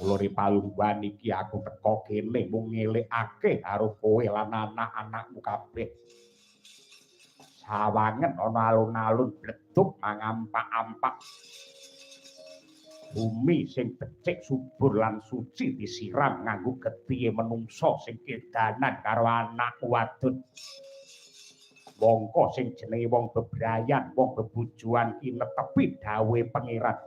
Kula ripalungguhan iki aku teka kene mung ngelikake karo kowe lan anak-anakmu kabeh. Sawangen ana alun-alun bledug mangampak-ampak. Bumi sing becik subur lan suci disiram nganggo getih menungsa sing kedanan karo anak wadon. Mongko sing jenenge wong bebrayan, wong bebujuan ki netepi dawuhe pangeran.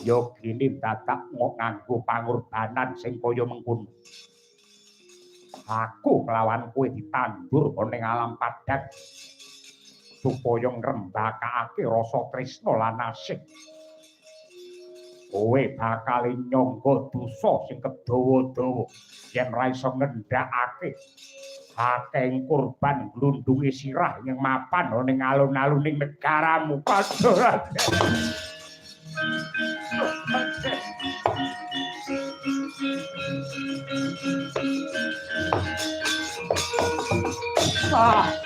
Ya gini dadak nganggo pangorbanan sing kaya mengkono. Aku kelawan kowe ditandur ning alam padang supaya ngrembakake rasa tresna lan asih. Kowe bakal nyangga dosa sing kedawa-dawa yen ora iso ngendhakake akeh kurban glundunge sirah yang mapan ning alun-aluning negaramu padha.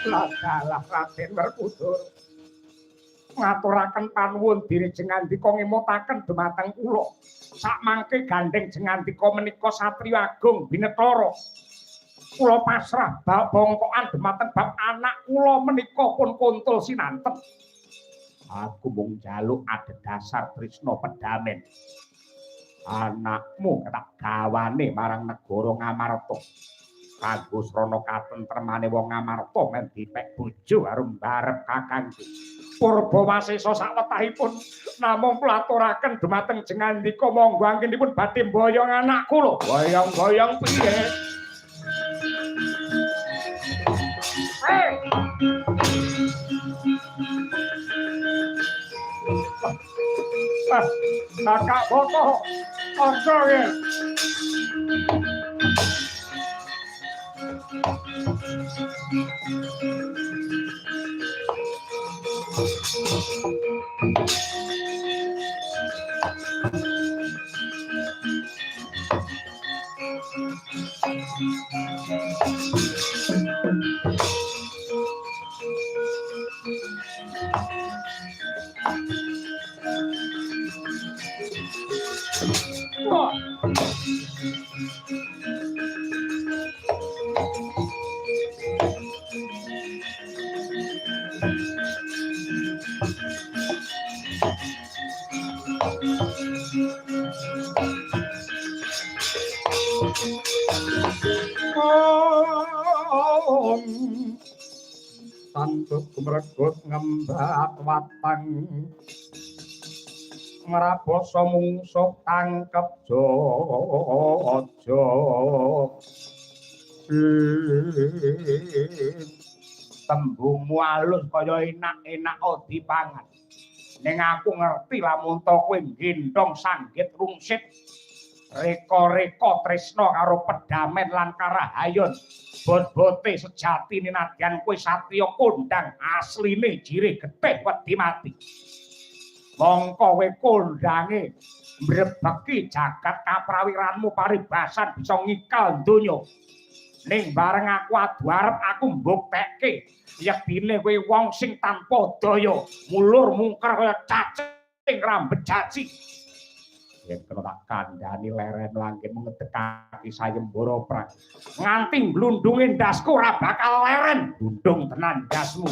Ladalah Raden Werkudara. Ngaturaken panuwun diri jengandika ngemutaken dumateng kula. Sakmangke gandeng jengandika menika satriya agung Binetara. Kula pasrah bongkokan dumateng bab anak kula menika pun kuntul sinanten. Aku mung njaluk adhedhasar tresna pedamen. Anakmu tak gawane marang negara Ngamarta. Kanggo srana katentremane wong Ngamarta men dipek bojo karo mbarep kakangku. Purbawasesa sawetahipun namung platuraken dumateng jengandika monggo anggenipun badhe mboyong anak kula. Boyong-boyong piye? Kakak Boko, angka ya. Tantuk mregut ngembat watang ngrabosa mungsuh tangkep aja tembungmu alus kaya enak-enak dipangan ning aku ngerti lamun to kowe gendong sanggit rungsit reka-reka tresna karo pedamen lan karahayon bot-bote sejati nadyan kowe satriya kondang asline jirih getih wedi mati mongko kowe kondange mbrebeki jagat kaprawiranmu paribasan bisa ngikal donya ning bareng aku adu arep aku mbuktekke yektine kowe wong sing tanpa daya mulur mungker kaya cacing rambet jaji yen kena tak kandhani leren langit ngedekake sayembara perang nganti glundunge ndasku ora bakal leren gundung tenan ndasmu.